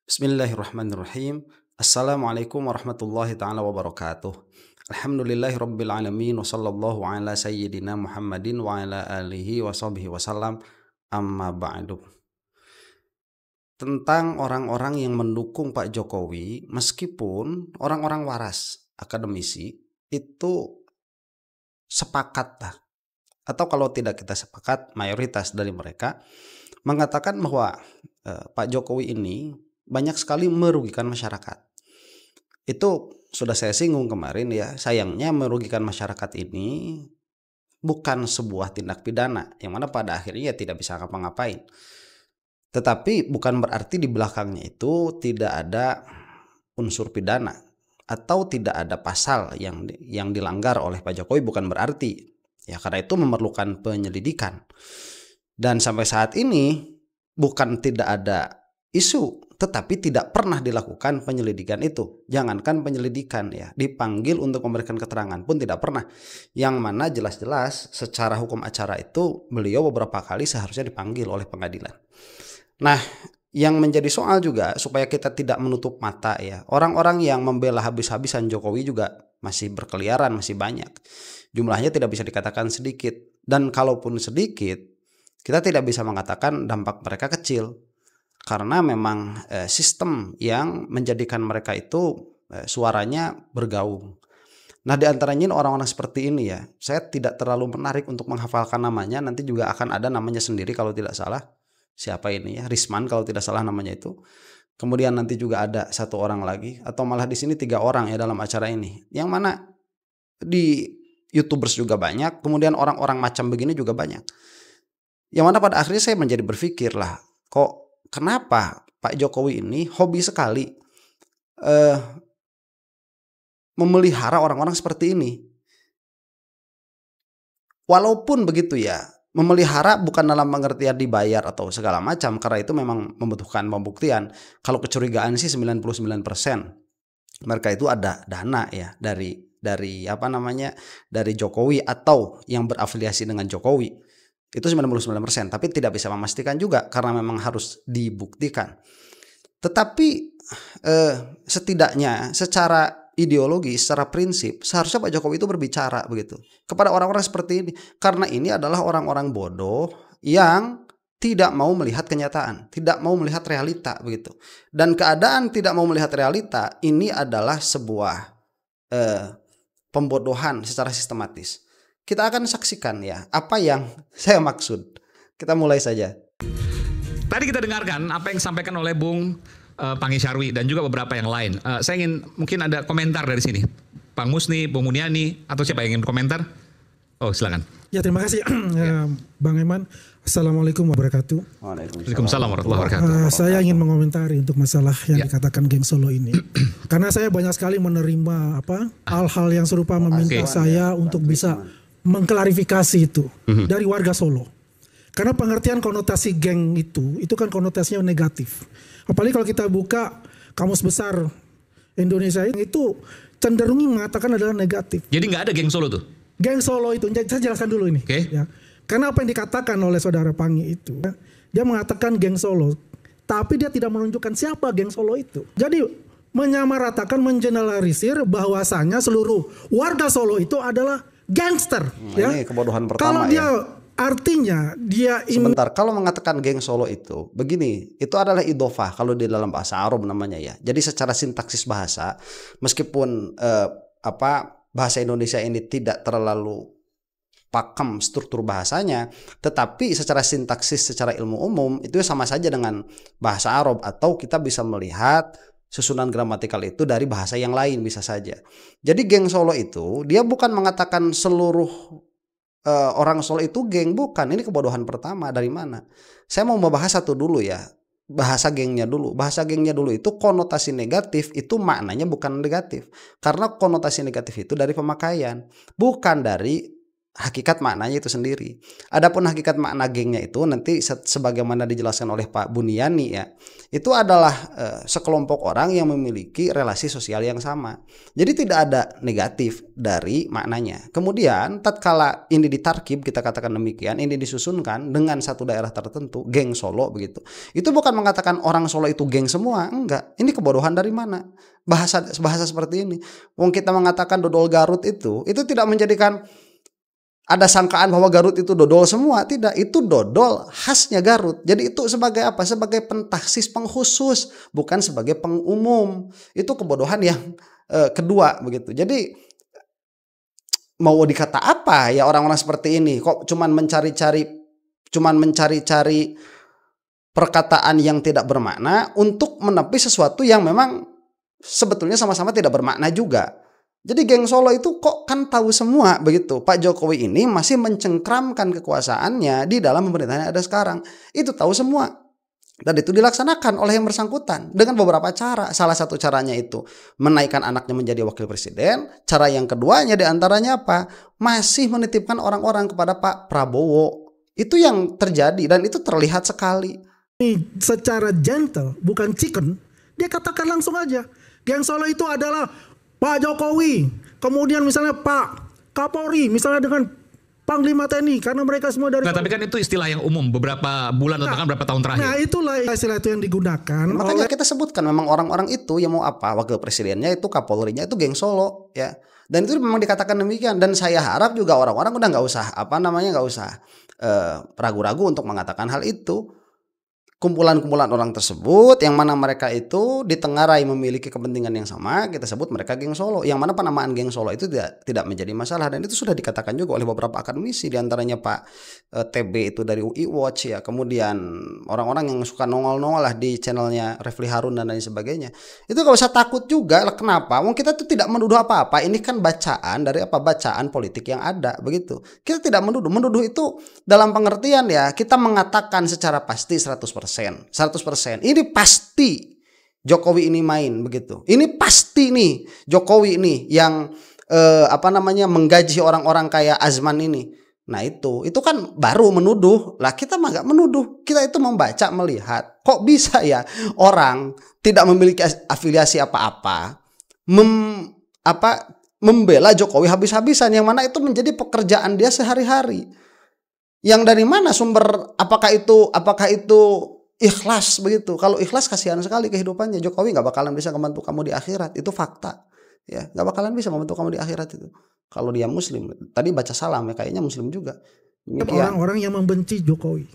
Bismillahirrahmanirrahim. Assalamualaikum warahmatullahi taala wabarakatuh. Alhamdulillahirabbil alamin wa sallallahu ala sayyidina Muhammadin wa ala alihi wa sahbihi wasallam. Amma ba'du. Tentang orang-orang yang mendukung Pak Jokowi, meskipun orang-orang waras, akademisi itu sepakat lah, atau kalau tidak kita sepakat, mayoritas dari mereka mengatakan bahwa Pak Jokowi ini banyak sekali merugikan masyarakat. Itu sudah saya singgung kemarin ya. Sayangnya merugikan masyarakat ini bukan sebuah tindak pidana yang mana pada akhirnya tidak bisa ngapa-ngapain. Tetapi bukan berarti di belakangnya itu tidak ada unsur pidana atau tidak ada pasal yang dilanggar oleh Pak Jokowi, bukan berarti. Ya karena itu memerlukan penyelidikan. Dan sampai saat ini bukan tidak ada isu, tetapi tidak pernah dilakukan penyelidikan itu. Jangankan penyelidikan ya, dipanggil untuk memberikan keterangan pun tidak pernah. Yang mana jelas-jelas secara hukum acara itu beliau beberapa kali seharusnya dipanggil oleh pengadilan. Nah, yang menjadi soal juga supaya kita tidak menutup mata ya, orang-orang yang membela habis-habisan Jokowi juga masih berkeliaran, masih banyak. Jumlahnya tidak bisa dikatakan sedikit. Dan kalaupun sedikit, kita tidak bisa mengatakan dampak mereka kecil. Karena memang sistem yang menjadikan mereka itu suaranya bergaung. Nah, di antaranya orang-orang seperti ini ya, saya tidak terlalu menarik untuk menghafalkan namanya. Nanti juga akan ada namanya sendiri kalau tidak salah. Siapa ini ya? Risman kalau tidak salah namanya itu. Kemudian nanti juga ada satu orang lagi, atau malah di sini 3 orang ya dalam acara ini. Yang mana di YouTubers juga banyak, kemudian orang-orang macam begini juga banyak. Yang mana pada akhirnya saya menjadi berpikir lah, kok kenapa Pak Jokowi ini hobi sekali memelihara orang-orang seperti ini. Walaupun begitu ya, memelihara bukan dalam pengertian dibayar atau segala macam, karena itu memang membutuhkan pembuktian. Kalau kecurigaan sih 99% mereka itu ada dana ya dari dari Jokowi atau yang berafiliasi dengan Jokowi. Itu 99%, tapi tidak bisa memastikan juga karena memang harus dibuktikan. Tetapi setidaknya secara ideologi, secara prinsip, seharusnya Pak Jokowi itu berbicara begitu kepada orang-orang seperti ini, karena ini adalah orang-orang bodoh yang tidak mau melihat kenyataan, tidak mau melihat realita begitu. Dan keadaan tidak mau melihat realita ini adalah sebuah pembodohan secara sistematis. Kita akan saksikan ya apa yang saya maksud. Kita mulai saja. Tadi kita dengarkan apa yang disampaikan oleh Bung Panggi Syarwi dan juga beberapa yang lain. Saya ingin mungkin ada komentar dari sini. Bang Musni, Bung Muniani, atau siapa yang ingin komentar? Oh, silakan. Ya, terima kasih Bang Eman. Assalamualaikum warahmatullahi wabarakatuh. Waalaikumsalam warahmatullahi wabarakatuh. Saya ingin mengomentari untuk masalah yang dikatakan geng Solo ini. Karena saya banyak sekali menerima hal-hal yang serupa meminta saya untuk bisa mengklarifikasi itu dari warga Solo. Karena pengertian konotasi geng itu kan konotasinya negatif. Apalagi kalau kita buka Kamus Besar Indonesia itu cenderung mengatakan adalah negatif. Jadi nggak ada geng Solo tuh? Geng Solo itu, saya jelaskan dulu ini. Okay. Ya. Karena apa yang dikatakan oleh saudara Pangi itu, dia mengatakan geng Solo, tapi dia tidak menunjukkan siapa geng Solo itu. Jadi menyamaratakan, mengeneralisir bahwasanya seluruh warga Solo itu adalah gangster. Ya. Ini kebodohan pertama. Kalau dia artinya dia sebentar, kalau mengatakan geng Solo itu begini, itu adalah idofah kalau di dalam bahasa Arab namanya ya. Jadi secara sintaksis bahasa, meskipun bahasa Indonesia ini tidak terlalu pakem struktur bahasanya, tetapi secara sintaksis, secara ilmu umum itu sama saja dengan bahasa Arab, atau kita bisa melihat susunan gramatikal itu dari bahasa yang lain bisa saja. Jadi geng Solo itu dia bukan mengatakan seluruh orang Solo itu geng, bukan. Ini kebodohan pertama. Dari mana? Saya mau membahas satu dulu ya. Bahasa gengnya dulu. Bahasa gengnya dulu itu konotasi negatif, itu maknanya bukan negatif. Karena konotasi negatif itu dari pemakaian, bukan dari hakikat maknanya itu sendiri. Adapun hakikat makna gengnya itu nanti sebagaimana dijelaskan oleh Pak Buniani ya, itu adalah sekelompok orang yang memiliki relasi sosial yang sama. Jadi tidak ada negatif dari maknanya. Kemudian tatkala ini ditarkib, kita katakan demikian, ini disusunkan dengan satu daerah tertentu, geng Solo begitu. Itu bukan mengatakan orang Solo itu geng semua, enggak. Ini kebodohan dari mana? Bahasa seperti ini. Wong kita mengatakan dodol Garut itu tidak menjadikan ada sangkaan bahwa Garut itu dodol semua. Tidak, itu dodol khasnya Garut. Jadi itu sebagai apa? Sebagai pentaksis pengkhusus, bukan sebagai pengumum. Itu kebodohan yang kedua begitu. Jadi mau dikata apa ya orang-orang seperti ini? Kok cuman mencari-cari perkataan yang tidak bermakna untuk menepis sesuatu yang memang sebetulnya sama-sama tidak bermakna juga. Jadi geng Solo itu kok kan tahu semua begitu. Pak Jokowi ini masih mencengkramkan kekuasaannya di dalam pemerintahan yang ada sekarang. Itu tahu semua. Dan itu dilaksanakan oleh yang bersangkutan dengan beberapa cara. Salah satu caranya itu menaikkan anaknya menjadi wakil presiden. Cara yang keduanya diantaranya apa? Masih menitipkan orang-orang kepada Pak Prabowo. Itu yang terjadi dan itu terlihat sekali. Secara gentle, bukan chicken, dia katakan langsung aja. Geng Solo itu adalah Pak Jokowi, kemudian misalnya Pak Kapolri, misalnya dengan Panglima TNI, karena mereka semua dari. Nah, tapi kan itu istilah yang umum beberapa bulan atau kan berapa tahun terakhir. Nah, itulah istilah itu yang digunakan. Makanya kita sebutkan memang orang-orang itu yang mau apa, wakil presidennya itu, Kapolrinya itu geng Solo, ya. Dan itu memang dikatakan demikian. Dan saya harap juga orang-orang udah nggak usah ragu-ragu untuk mengatakan hal itu. Kumpulan-kumpulan orang tersebut yang mana mereka itu ditengarai memiliki kepentingan yang sama, kita sebut mereka geng Solo. Yang mana penamaan geng Solo itu tidak menjadi masalah dan itu sudah dikatakan juga oleh beberapa akademisi, diantaranya Pak TB itu dari UI Watch ya. Kemudian orang-orang yang suka nongol-nongol lah di channelnya Refli Harun dan lain sebagainya. Itu gak usah takut juga. Kenapa? Wong kita tuh tidak menuduh apa-apa. Ini kan bacaan dari bacaan politik yang ada begitu. Kita tidak menuduh. Menuduh itu dalam pengertian ya kita mengatakan secara pasti 100%. Ini pasti Jokowi ini main begitu. Ini pasti nih Jokowi ini yang menggaji orang-orang kayak Azman ini. Nah itu kan baru menuduh. Lah kita mah gak menuduh. Kita itu membaca, melihat. Kok bisa ya orang tidak memiliki afiliasi apa-apa membela Jokowi habis-habisan, yang mana itu menjadi pekerjaan dia sehari-hari. Yang dari mana sumber, apakah itu ikhlas begitu? Kalau ikhlas kasihan sekali kehidupannya. Jokowi nggak bakalan bisa membantu kamu di akhirat, itu fakta. Ya, nggak bakalan bisa membantu kamu di akhirat itu. Kalau dia Muslim, tadi baca salam ya kayaknya Muslim juga. Orang-orang yang membenci Jokowi.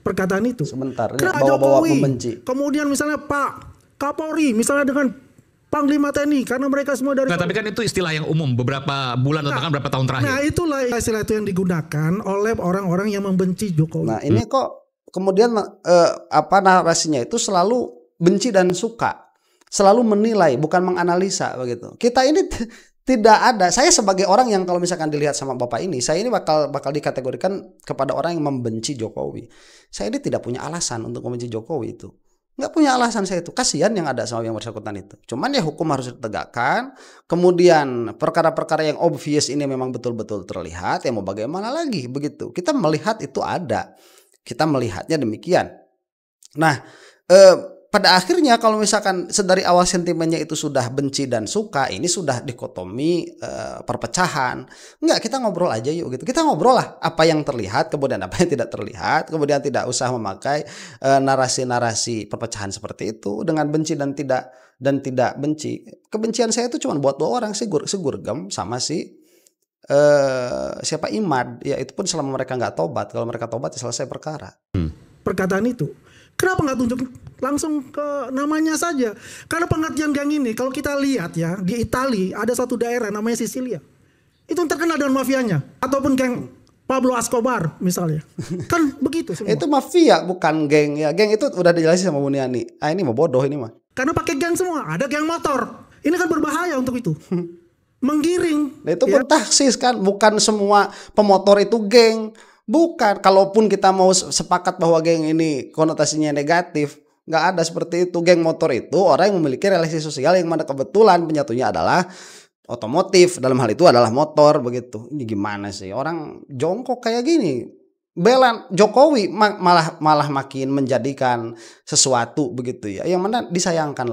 Perkataan itu. Sebentar, bawa-bawa membenci. Kemudian misalnya Pak Kapolri, misalnya dengan Panglima TNI, karena mereka semua dari. Nah, tapi kan itu istilah yang umum beberapa bulan atau kan berapa tahun terakhir. Nah, itulah istilah itu yang digunakan oleh orang-orang yang membenci Jokowi. Nah, ini kok kemudian narasinya itu selalu benci dan suka, selalu menilai bukan menganalisa begitu. Kita ini tidak ada. Saya sebagai orang yang kalau misalkan dilihat sama Bapak ini, saya ini bakal dikategorikan kepada orang yang membenci Jokowi. Saya ini tidak punya alasan untuk membenci Jokowi itu. Nggak punya alasan saya itu. Kasihan yang ada sama yang bersangkutan itu. Cuman ya hukum harus ditegakkan. Kemudian perkara-perkara yang obvious ini memang betul-betul terlihat. Ya mau bagaimana lagi begitu. Kita melihat itu ada. Kita melihatnya demikian. Nah, pada akhirnya kalau misalkan sedari awal sentimennya itu sudah benci dan suka, ini sudah dikotomi perpecahan. Enggak, kita ngobrol aja yuk gitu. Kita ngobrol lah apa yang terlihat, kemudian apa yang tidak terlihat, kemudian tidak usah memakai narasi-narasi perpecahan seperti itu dengan benci dan tidak benci. Kebencian saya itu cuma buat dua orang, si Gurgem sama si siapa Imad, ya itu pun selama mereka nggak tobat. Kalau mereka tobat ya selesai perkara. Perkataan itu kenapa nggak tunjuk langsung ke namanya saja? Karena pengertian geng ini kalau kita lihat ya di Italia ada satu daerah namanya Sisilia, itu terkenal dengan mafianya, ataupun geng Pablo Escobar misalnya, kan begitu semua. Itu mafia bukan geng ya. Geng itu udah dijelasin sama Buniani. Ini mah bodoh ini mah. Karena pakai geng semua, ada geng motor. Ini kan berbahaya untuk itu. Menggiring. Nah, itu pun taksis kan, bukan semua pemotor itu geng. Bukan, kalaupun kita mau sepakat bahwa geng ini konotasinya negatif, nggak ada seperti itu. Geng motor itu orang yang memiliki relasi sosial yang mana kebetulan penyatunya adalah otomotif, dalam hal itu adalah motor begitu. Ini gimana sih orang jongkok kayak gini? Bela Jokowi malah makin menjadikan sesuatu begitu ya. Yang mana disayangkan.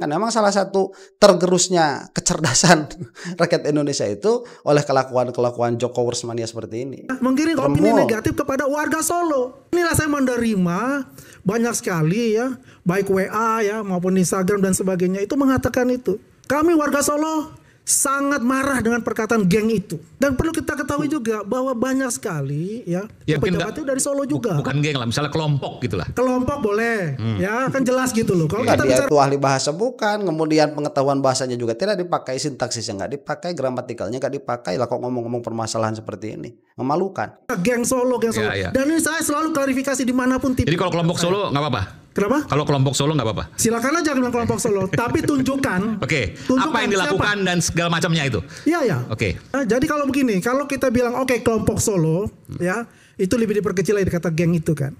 Memang salah satu tergerusnya kecerdasan rakyat Indonesia itu oleh kelakuan Jokowers mania seperti ini. Menggiring opini negatif kepada warga Solo. Inilah saya menerima banyak sekali ya, baik WA ya maupun Instagram dan sebagainya itu mengatakan itu. Kami warga Solo sangat marah dengan perkataan geng itu. Dan perlu kita ketahui juga bahwa banyak sekali ya pejabat itu dari Solo juga. Bukan geng lah, misalnya kelompok gitu lah. Kelompok boleh, ya kan jelas gitu loh. Kalau kita dia itu ahli bahasa bukan, kemudian pengetahuan bahasanya juga tidak dipakai, sintaksisnya nggak dipakai, gramatikalnya nggak dipakai, lah kok ngomong-ngomong permasalahan seperti ini, memalukan. Geng Solo. Ya. Dan ini saya selalu klarifikasi dimanapun. Jadi kalau kelompok Solo nggak apa-apa. Kenapa? Kalau kelompok Solo nggak apa-apa. Silakan aja bilang kelompok Solo, tapi tunjukkan. Oke. Apa yang dilakukan siapa? Dan segala macamnya itu. Iya. Oke. Nah, jadi kalau begini, kalau kita bilang kelompok Solo, ya itu lebih diperkecil lagi kata geng itu kan.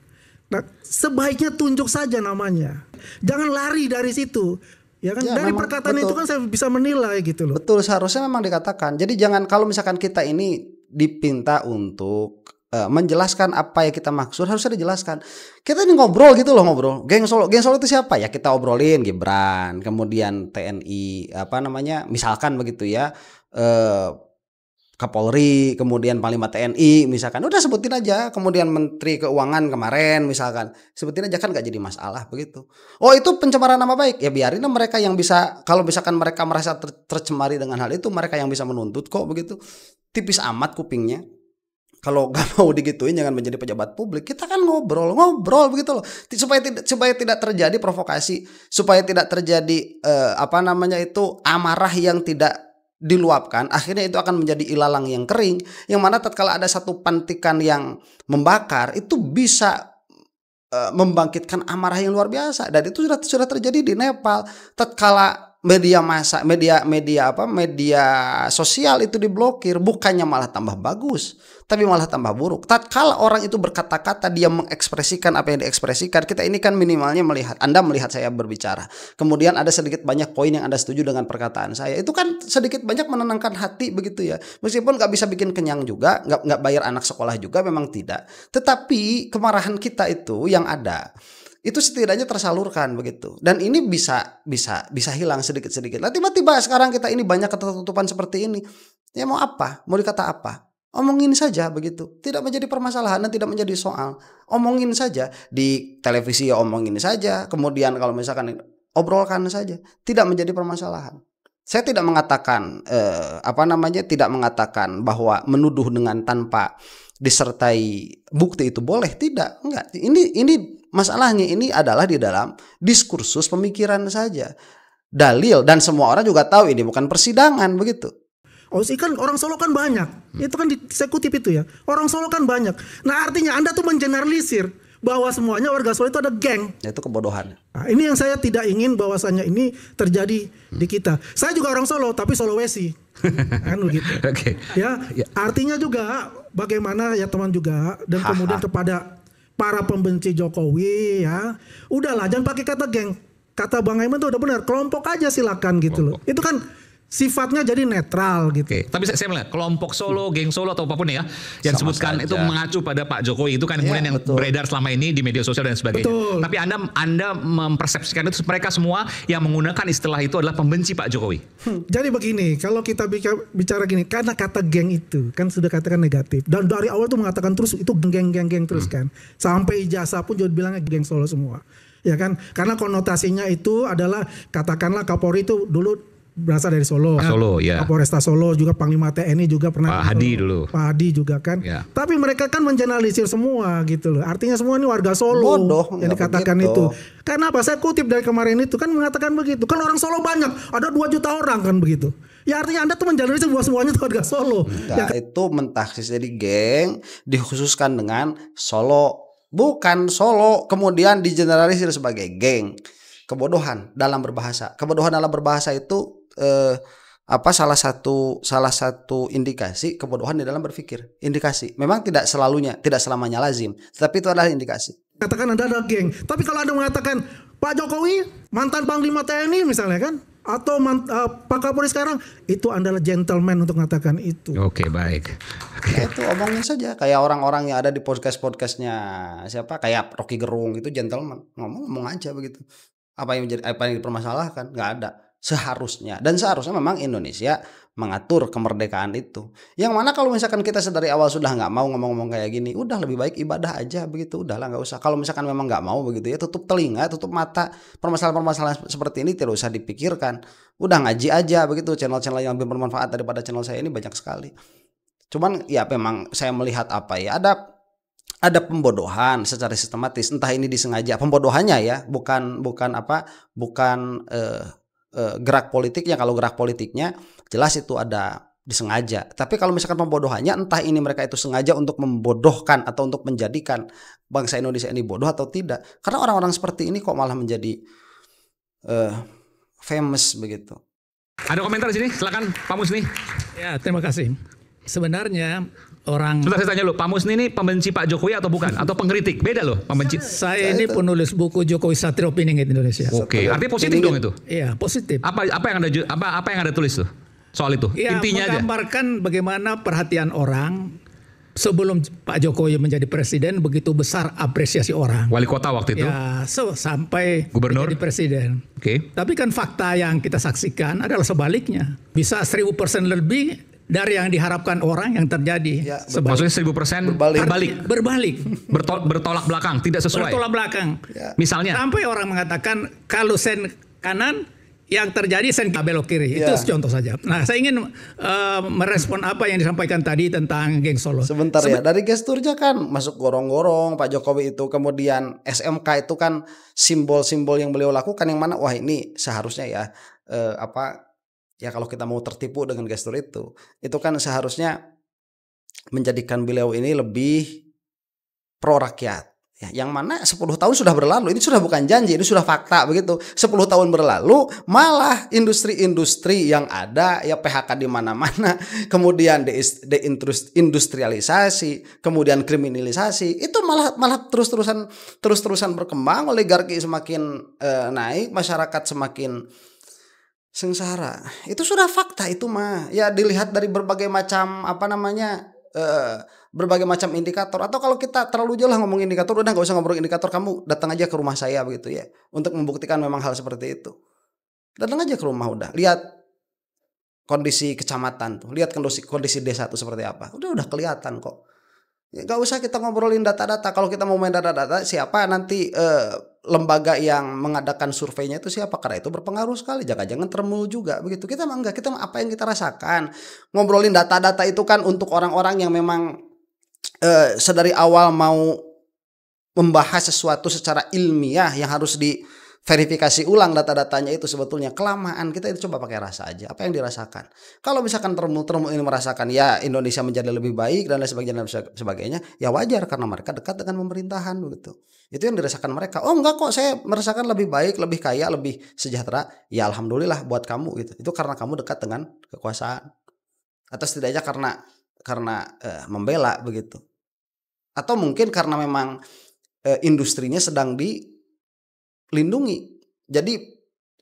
Nah, sebaiknya tunjuk saja namanya. Jangan lari dari situ. Ya kan dari perkataan itu kan saya bisa menilai gitu loh. Betul, seharusnya memang dikatakan. Jadi jangan kalau misalkan kita ini dipinta untuk menjelaskan apa yang kita maksud, harusnya dijelaskan. Kita ini ngobrol. Geng Solo itu siapa ya? Kita obrolin Gibran, kemudian TNI misalkan begitu ya, Kapolri, kemudian Panglima TNI misalkan, udah sebutin aja. Kemudian Menteri Keuangan kemarin misalkan, sebutin aja kan gak jadi masalah begitu. Oh itu pencemaran nama baik, ya biarin mereka yang bisa. Kalau misalkan mereka merasa tercemari dengan hal itu, mereka yang bisa menuntut kok begitu. Tipis amat kupingnya. Kalau gak mau digituin jangan menjadi pejabat publik. Kita kan ngobrol begitu loh. Supaya tidak terjadi provokasi, supaya tidak terjadi amarah yang tidak diluapkan. Akhirnya itu akan menjadi ilalang yang kering, yang mana tatkala ada satu pantikan yang membakar itu bisa membangkitkan amarah yang luar biasa. Dan itu sudah terjadi di Nepal tatkala media sosial itu diblokir, bukannya malah tambah bagus, tapi malah tambah buruk. Tatkala orang itu berkata-kata, dia mengekspresikan apa yang diekspresikan, kita ini kan minimalnya Anda melihat saya berbicara, kemudian ada sedikit banyak poin yang Anda setuju dengan perkataan saya, itu kan sedikit banyak menenangkan hati begitu ya. Meskipun nggak bisa bikin kenyang juga, nggak bayar anak sekolah juga, memang tidak. Tetapi kemarahan kita itu yang ada, itu setidaknya tersalurkan begitu, dan ini bisa hilang sedikit-sedikit. Nah, tiba-tiba sekarang kita ini banyak ketertutupan seperti ini. Ya mau apa? Mau dikata apa? Omongin saja begitu. Tidak menjadi permasalahan dan tidak menjadi soal. Omongin saja di televisi, ya omongin saja. Kemudian kalau misalkan obrolkan saja, tidak menjadi permasalahan. Saya tidak mengatakan tidak mengatakan bahwa menuduh dengan tanpa disertai bukti itu boleh, tidak, enggak. Ini masalahnya ini adalah di dalam diskursus pemikiran saja, dalil, dan semua orang juga tahu ini bukan persidangan begitu. Oh sih kan orang Solo kan banyak, itu kan saya kutip itu ya, orang Solo kan banyak. Nah artinya Anda tuh mengeneralisir bahwa semuanya warga Solo itu ada geng. Itu kebodohan. Nah, ini yang saya tidak ingin bahwasanya ini terjadi di kita. Saya juga orang Solo tapi Sulawesi. Kan begitu. Okay. Ya, artinya juga bagaimana ya teman juga, dan kemudian kepada para pembenci Jokowi ya, udahlah jangan pakai kata geng. Kata Bang Aiman tuh udah benar, kelompok aja silakan gitu loh. Itu kan sifatnya jadi netral gitu. Oke. Tapi saya melihat kelompok Solo, geng Solo atau apapun ya yang disebutkan itu mengacu pada Pak Jokowi, itu kan kemudian yang beredar selama ini di media sosial dan sebagainya. Betul. Tapi Anda mempersepsikan itu mereka semua yang menggunakan istilah itu adalah pembenci Pak Jokowi. Jadi begini, kalau kita bicara gini, karena kata geng itu kan sudah katakan negatif, dan dari awal tuh mengatakan terus itu geng terus kan, sampai ijazah pun juga bilangnya geng Solo semua, ya kan? Karena konotasinya itu adalah katakanlah Kapolri itu dulu berasal dari Solo. Solo, ya. Kapolresta Solo juga, Panglima TNI juga pernah. Pak Hadi dulu. Pak Hadi juga kan. Ya. Tapi mereka kan mengeneralisir semua gitu loh. Artinya semua ini warga Solo. Bodoh, yang dikatakan begitu. Itu. Karena apa? Saya kutip dari kemarin itu kan mengatakan begitu. Kan orang Solo banyak, ada 2 juta orang kan begitu. Ya artinya Anda tuh mengeneralisir bahwa semuanya itu warga Solo. Nah, itu mentaksis jadi geng dikhususkan dengan Solo. Bukan Solo kemudian digeneralisir sebagai geng. Kebodohan dalam berbahasa. Kebodohan dalam berbahasa itu salah satu indikasi kebodohan di dalam berpikir. Indikasi. Memang tidak selamanya lazim, tetapi itu adalah indikasi. Katakan Anda ada geng, tapi kalau Anda mengatakan Pak Jokowi mantan Panglima TNI misalnya kan, atau Pak Kapolri sekarang itu adalah gentleman untuk mengatakan itu. Oke, baik. Ya itu omongin saja kayak orang-orang yang ada di podcastnya siapa kayak Rocky Gerung itu gentleman, ngomong aja begitu. Apa yang dipermasalahkan? Nggak ada. Seharusnya memang Indonesia mengatur kemerdekaan itu. Yang mana kalau misalkan kita dari awal sudah nggak mau ngomong-ngomong kayak gini, udah lebih baik ibadah aja begitu, udahlah nggak usah. Kalau misalkan memang nggak mau begitu ya tutup telinga, tutup mata. Permasalahan-permasalahan seperti ini tidak usah dipikirkan. Udah ngaji aja begitu. Channel-channel yang lebih bermanfaat daripada channel saya ini banyak sekali. Cuman ya memang saya melihat ada pembodohan secara sistematis, entah ini disengaja pembodohannya ya, bukan gerak politiknya. Kalau gerak politiknya jelas itu ada disengaja. Tapi kalau misalkan pembodohannya, entah ini mereka itu sengaja untuk membodohkan atau untuk menjadikan bangsa Indonesia ini bodoh atau tidak. Karena orang-orang seperti ini kok malah menjadi famous begitu. Ada komentar di sini? Silakan Pak Musni. Ya, terima kasih. Sebenarnya orang. Sebentar saya tanya lu, Pak Musni ini pembenci Pak Jokowi atau bukan? Atau pengkritik? Beda loh, pembenci. Saya ini penulis buku Jokowi Satria Opini Indonesia. Oke, artinya positif dong itu. Iya, positif. Apa yang ada tulis tuh soal itu? Ya, intinya aja. Menggambarkan bagaimana perhatian orang sebelum Pak Jokowi menjadi presiden, begitu besar apresiasi orang. Wali kota waktu itu. Ya, sampai gubernur menjadi presiden. Oke. Tapi kan fakta yang kita saksikan adalah sebaliknya. Bisa 1000% lebih dari yang diharapkan orang yang terjadi. Ya, maksudnya 1000% berbalik. Bertolak belakang, tidak sesuai. Bertolak belakang. Ya. Misalnya. Sampai orang mengatakan kalau sen kanan, yang terjadi sen belok kiri. Ya. Itu contoh saja. Nah, saya ingin merespon apa yang disampaikan tadi tentang geng Solo. Sebentar ya, dari gesturnya kan masuk gorong-gorong Pak Jokowi itu, kemudian SMK itu kan simbol-simbol yang beliau lakukan, yang mana wah ini seharusnya ya ya kalau kita mau tertipu dengan gestur itu kan seharusnya menjadikan beliau ini lebih pro rakyat. Ya, yang mana 10 tahun sudah berlalu, ini sudah bukan janji, ini sudah fakta begitu. 10 tahun berlalu, malah industri-industri yang ada ya PHK di mana-mana, kemudian deindustrialisasi, kemudian kriminalisasi, itu malah terus-terusan berkembang, oligarki semakin naik, masyarakat semakin sengsara. Itu sudah fakta itu mah. Ya dilihat dari berbagai macam berbagai macam indikator. Atau kalau kita terlalu jauh lah ngomong indikator, udah nggak usah ngomong indikator, kamu datang aja ke rumah saya begitu ya, untuk membuktikan memang hal seperti itu. Datang aja ke rumah, udah lihat kondisi kecamatan tuh, lihat kondisi desa tuh seperti apa. Udah kelihatan kok. Ya, gak usah kita ngobrolin data-data. Kalau kita mau main data-data, siapa nanti lembaga yang mengadakan surveinya itu siapa? Karena itu berpengaruh sekali. Jangan-jangan termul juga begitu. Kita mah enggak, kita mah apa yang kita rasakan. Ngobrolin data-data itu kan untuk orang-orang yang memang sedari awal mau membahas sesuatu secara ilmiah yang harus diverifikasi ulang data-datanya itu. Sebetulnya kelamaan, kita itu coba pakai rasa aja. Apa yang dirasakan? Kalau misalkan termul ini merasakan ya Indonesia menjadi lebih baik dan lain sebagainya, ya wajar karena mereka dekat dengan pemerintahan begitu. Itu yang dirasakan mereka. Oh enggak kok, saya merasakan lebih baik, lebih kaya, lebih sejahtera. Ya alhamdulillah buat kamu gitu. Itu karena kamu dekat dengan kekuasaan. Atau setidaknya karena membela begitu. Atau mungkin karena memang industrinya sedang dilindungi. Jadi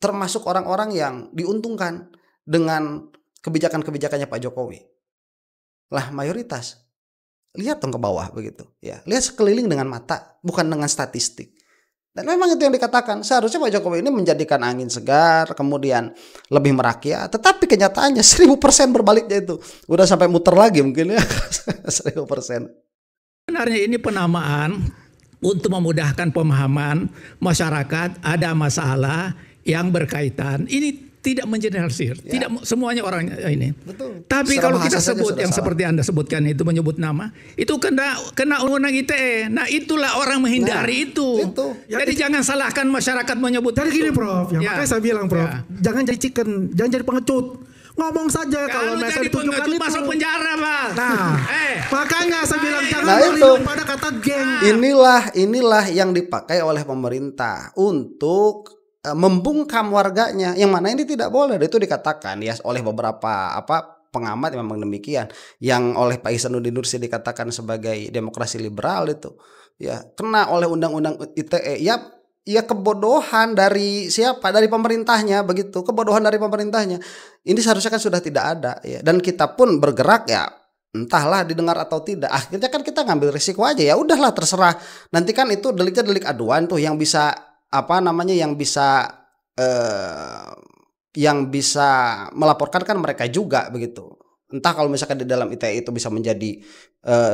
termasuk orang-orang yang diuntungkan dengan kebijakan-kebijakannya Pak Jokowi. Lah mayoritas. Lihat dong ke bawah begitu ya. Lihat sekeliling dengan mata, bukan dengan statistik. Dan memang itu yang dikatakan, seharusnya Pak Jokowi ini menjadikan angin segar, kemudian lebih merakyat. Tetapi kenyataannya 1000% berbaliknya itu. Udah sampai muter lagi mungkin ya. 1000%. Sebenarnya ini penamaan untuk memudahkan pemahaman masyarakat, ada masalah yang berkaitan. Ini tidak mengeneralisir, ya. Tidak semuanya orang ini. Betul. Tapi secara kalau kita sebut yang salah. seperti Anda sebutkan itu, menyebut nama, itu kena undang-undang ITE. Nah itulah orang menghindari itu. Jadi jangan salahkan masyarakat menyebut. Jadi gini Prof, ya, makanya saya bilang Prof, ya. jangan jadi chicken, jangan jadi pengecut. Ngomong saja kalau jadi ditunjukkan itu masuk penjara, Pak. Nah, makanya saya bilang jangan itu pada kata geng. Inilah yang dipakai oleh pemerintah untuk membungkam warganya, yang mana ini tidak boleh. Itu dikatakan ya oleh beberapa pengamat yang memang demikian, yang oleh Pak Ihsanuddin Nursi dikatakan sebagai demokrasi liberal itu ya kena oleh undang-undang ITE. Ya ya kebodohan dari siapa? Dari pemerintahnya begitu. Kebodohan dari pemerintahnya. Ini seharusnya kan sudah tidak ada ya. Dan kita pun bergerak ya, entahlah didengar atau tidak. Akhirnya kan kita ngambil risiko aja, ya udahlah terserah. Nanti kan itu deliknya delik aduan tuh, yang bisa yang bisa melaporkan kan mereka juga begitu. Entah kalau misalkan di dalam ITE itu bisa menjadi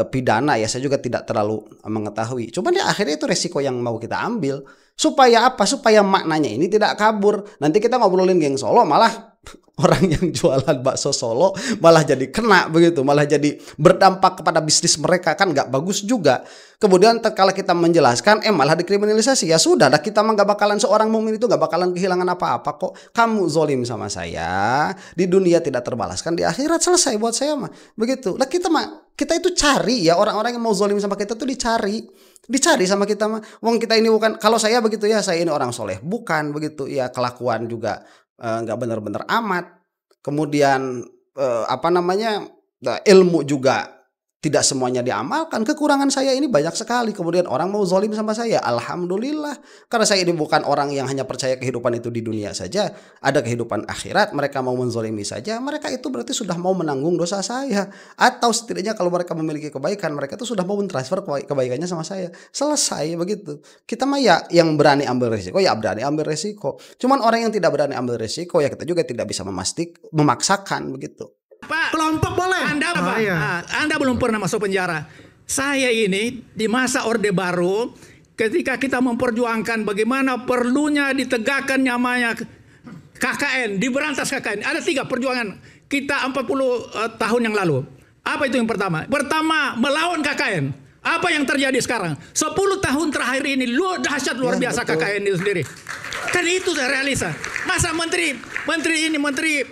pidana, ya saya juga tidak terlalu mengetahui. Cuman ya akhirnya itu resiko yang mau kita ambil. Supaya apa? Supaya maknanya ini tidak kabur. Nanti kita ngobrolin geng Solo, malah orang yang jualan bakso Solo malah jadi kena begitu, malah jadi berdampak kepada bisnis mereka, kan nggak bagus juga. Kemudian kalau kita menjelaskan malah dikriminalisasi. Ya sudah, dah kita mah nggak bakalan, seorang mukmin itu nggak bakalan kehilangan apa-apa kok. Kamu zolim sama saya di dunia tidak terbalaskan, di akhirat selesai buat saya mah begitu. Lah kita itu cari ya, orang-orang yang mau zolim sama kita tuh dicari sama kita mah. Wong kita ini bukan, kalau saya begitu ya, saya ini orang soleh bukan begitu ya, kelakuan juga nggak benar-benar amat. Kemudian ilmu juga tidak semuanya diamalkan. Kekurangan saya ini banyak sekali. Kemudian orang mau zolim sama saya, alhamdulillah, karena saya ini bukan orang yang hanya percaya kehidupan itu di dunia saja, ada kehidupan akhirat. Mereka mau menzolimi saja, mereka itu berarti sudah mau menanggung dosa saya. Atau setidaknya kalau mereka memiliki kebaikan, mereka itu sudah mau mentransfer kebaikannya sama saya. Selesai begitu. Kita mah ya yang berani ambil resiko, ya berani ambil resiko. Cuman orang yang tidak berani ambil resiko, ya kita juga tidak bisa memaksakan begitu. Pak, Kelompok boleh. Anda belum pernah masuk penjara. Saya ini di masa Orde Baru, ketika kita memperjuangkan bagaimana perlunya ditegakkan namanya KKN, diberantas KKN. Ada 3 perjuangan kita 40 tahun yang lalu. Apa itu yang pertama? Pertama, melawan KKN. Apa yang terjadi sekarang? 10 tahun terakhir ini dahsyat luar biasa betul. KKN itu sendiri. Kan itu realisa. Masa menteri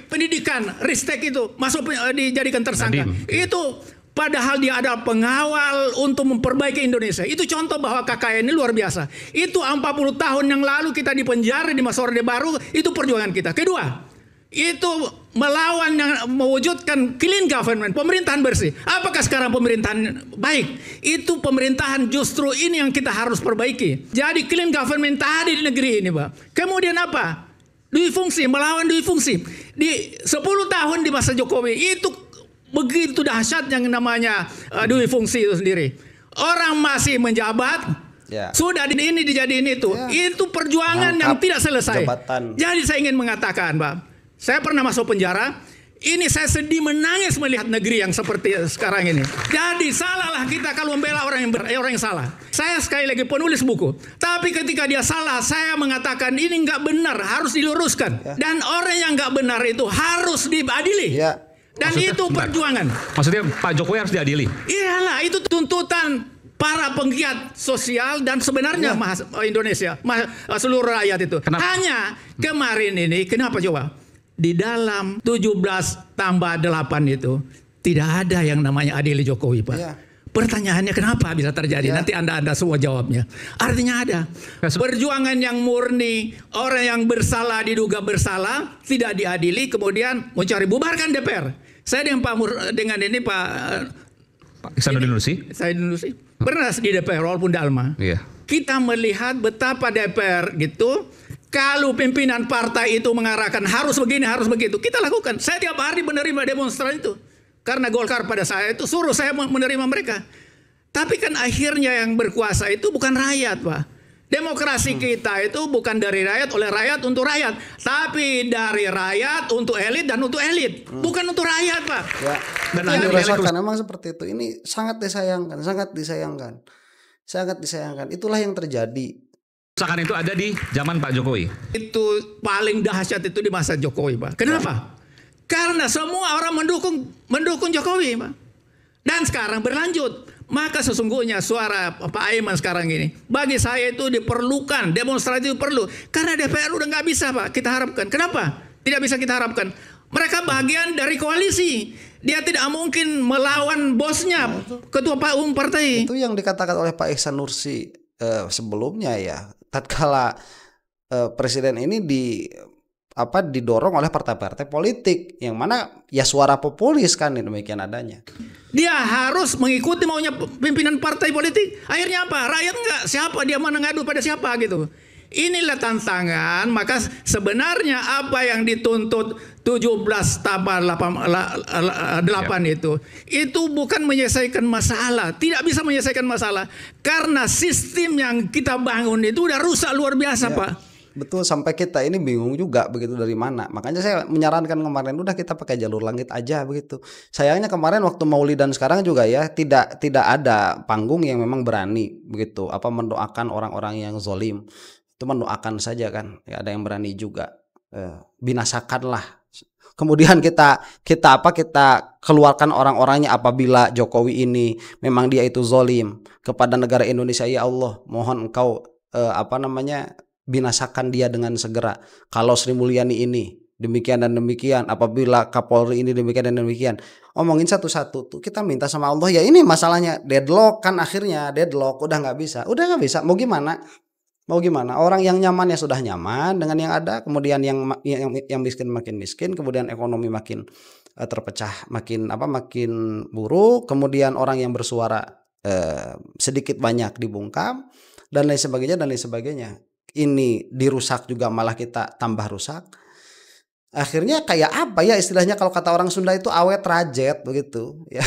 pendidikan Ristek itu masuk dijadikan tersangka. Itu padahal dia ada pengawal untuk memperbaiki Indonesia. Itu contoh bahwa KKN ini luar biasa. Itu 40 tahun yang lalu kita di penjara di masa Orde Baru, itu perjuangan kita. Kedua, itu melawan yang mewujudkan clean government, pemerintahan bersih. Apakah sekarang pemerintahan baik? Itu pemerintahan justru ini yang kita harus perbaiki. Jadi clean government tadi di negeri ini, Pak. Kemudian apa? Dui fungsi, melawan dui fungsi. Di 10 tahun di masa Jokowi itu begitu dahsyat yang namanya dui fungsi itu sendiri. Orang masih menjabat, sudah ini dijadiin itu. Itu perjuangan yang tidak selesai. Jabatan. Jadi saya ingin mengatakan, Pak, saya pernah masuk penjara. Ini saya sedih menangis melihat negeri yang seperti sekarang ini. Jadi salahlah kita kalau membela orang yang salah. Saya sekali lagi penulis buku. Tapi ketika dia salah, saya mengatakan ini nggak benar, harus diluruskan. Dan orang yang nggak benar itu harus diadili. Dan maksudnya, itu perjuangan. Maksudnya Pak Jokowi harus diadili? Iyalah, itu tuntutan para penggiat sosial dan sebenarnya Indonesia, seluruh rakyat itu. Kenapa? Hanya kemarin ini, kenapa coba? Di dalam 17 tambah 8 itu tidak ada yang namanya adili Jokowi, Pak. Pertanyaannya kenapa bisa terjadi? Nanti Anda semua jawabnya. Artinya ada perjuangan yang murni, orang yang bersalah diduga bersalah tidak diadili, kemudian mencari bubarkan DPR. Saya dengan Pak Ihsanuddin Nursi pernah di DPR walaupun Dalma. Kita melihat betapa DPR gitu. Kalau pimpinan partai itu mengarahkan harus begini, harus begitu, kita lakukan. Saya tiap hari menerima demonstran itu. Karena Golkar pada saya itu suruh saya menerima mereka. Tapi kan akhirnya yang berkuasa itu bukan rakyat, Pak. Demokrasi kita itu bukan dari rakyat, oleh rakyat, untuk rakyat. Tapi dari rakyat, untuk elit, dan untuk elit. Bukan untuk rakyat, Pak. Dan Anda merasakan memang seperti itu. Ini sangat disayangkan, sangat disayangkan. Sangat disayangkan. Itulah yang terjadi. Misalkan itu ada di zaman Pak Jokowi. Itu paling dahsyat itu di masa Jokowi, Pak. Kenapa? Karena semua orang mendukung Jokowi, Pak. Dan sekarang berlanjut. Maka sesungguhnya suara Pak Aiman sekarang ini, bagi saya itu diperlukan, demonstrasi itu perlu. Karena DPR udah nggak bisa, Pak, kita harapkan. Kenapa? Tidak bisa kita harapkan. Mereka bagian dari koalisi. Dia tidak mungkin melawan bosnya, ketua umum partai. Itu yang dikatakan oleh Pak Ihsan Nursi sebelumnya ya. Tatkala presiden ini didorong oleh partai-partai politik yang mana ya suara populis kan, demikian adanya. Dia harus mengikuti maunya pimpinan partai politik. Akhirnya apa? Rakyat enggak, siapa dia mana ngadu pada siapa gitu. Inilah tantangan. Maka sebenarnya apa yang dituntut 17 tambah 8 itu bukan menyelesaikan masalah. Tidak bisa menyelesaikan masalah. Karena sistem yang kita bangun itu udah rusak luar biasa, Pak. Betul, sampai kita ini bingung juga begitu dari mana. Makanya saya menyarankan kemarin udah kita pakai jalur langit aja begitu. Sayangnya kemarin waktu Maulid dan sekarang juga ya tidak ada panggung yang memang berani begitu mendoakan orang-orang yang zolim. Itu mendoakan saja kan. Ya, ada yang berani juga binasakanlah. Kemudian kita keluarkan orang-orangnya apabila Jokowi ini memang dia itu zolim kepada negara Indonesia. Ya Allah, mohon Engkau binasakan dia dengan segera. Kalau Sri Mulyani ini demikian dan demikian, apabila Kapolri ini demikian dan demikian, omongin satu-satu tuh kita minta sama Allah. Ya ini masalahnya deadlock kan, akhirnya deadlock, udah nggak bisa. Mau gimana? Orang yang nyaman ya sudah nyaman dengan yang ada, kemudian yang miskin makin miskin, kemudian ekonomi makin terpecah, makin buruk, kemudian orang yang bersuara sedikit banyak dibungkam dan lain sebagainya. Ini dirusak juga, malah kita tambah rusak. Akhirnya kayak apa ya istilahnya, kalau kata orang Sunda itu awet rajet begitu ya.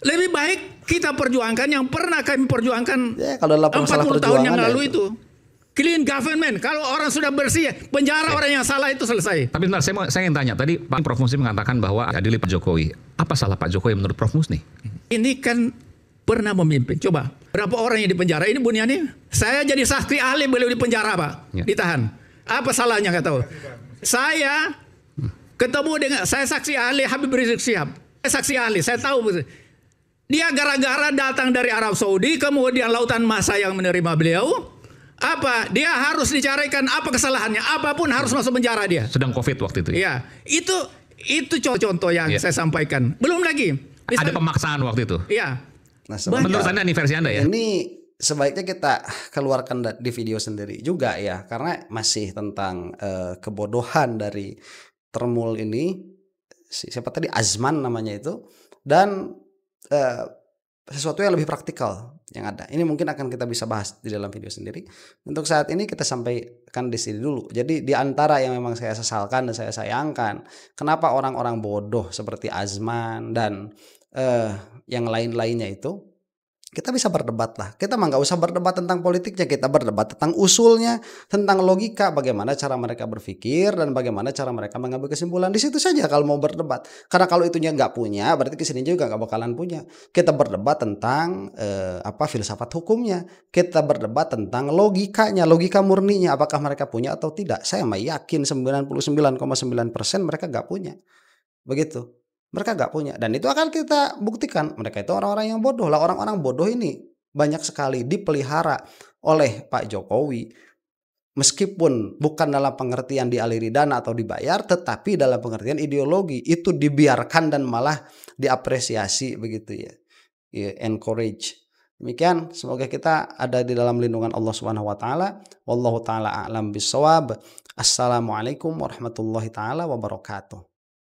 Lebih baik kita perjuangkan yang pernah kami perjuangkan ya, kalau 40 tahun yang lalu itu. Clean government. Kalau orang sudah bersih, penjara orang yang salah itu selesai. Tapi bentar, saya ingin tanya. Tadi Pak Prof Musni mengatakan bahwa adili Pak Jokowi. Apa salah Pak Jokowi menurut Prof Musni? Ini kan pernah memimpin. Coba, berapa orang yang dipenjara? Ini Buniani, saya jadi saksi ahli, beliau dipenjara, Pak. Ya. Ditahan. Apa salahnya, nggak tahu. Saya ketemu dengan, saya saksi ahli Habib Rizik Syihab. Saya saksi ahli, saya tahu. Dia gara-gara datang dari Arab Saudi, kemudian lautan massa yang menerima beliau. Dia harus dicarikan apa kesalahannya, apapun harus masuk penjara dia. Sedang COVID waktu itu. Iya, itu contoh yang saya sampaikan. Belum lagi. Ada pemaksaan waktu itu. Iya. Nah, menurut Anda, ini versi Anda ya? Ini sebaiknya kita keluarkan di video sendiri juga ya, karena masih tentang kebodohan dari Termul ini, siapa tadi, Azman namanya itu, dan sesuatu yang lebih praktikal yang ada. Ini mungkin akan kita bisa bahas di dalam video sendiri. Untuk saat ini kita sampaikan di sini dulu. Jadi di antara yang memang saya sesalkan dan saya sayangkan, kenapa orang-orang bodoh seperti Azman dan yang lain-lainnya itu, kita bisa berdebat lah. Kita mah nggak usah berdebat tentang politiknya, kita berdebat tentang usulnya, tentang logika, bagaimana cara mereka berpikir dan bagaimana cara mereka mengambil kesimpulan. Di situ saja kalau mau berdebat. Karena kalau itunya nggak punya, berarti kesini juga nggak bakalan punya. Kita berdebat tentang filsafat hukumnya. Kita berdebat tentang logikanya, logika murninya, apakah mereka punya atau tidak. Saya mah yakin 99,9% mereka nggak punya. Begitu. Mereka nggak punya, dan itu akan kita buktikan mereka itu orang-orang yang bodoh lah. Orang-orang bodoh ini banyak sekali dipelihara oleh Pak Jokowi, meskipun bukan dalam pengertian dialiri dana atau dibayar, tetapi dalam pengertian ideologi itu dibiarkan dan malah diapresiasi begitu ya, encourage. Demikian, semoga kita ada di dalam lindungan Allah Subhanahu wa taala. Wallahu taala a'lam bissawab. Assalamualaikum warahmatullahi taala wabarakatuh.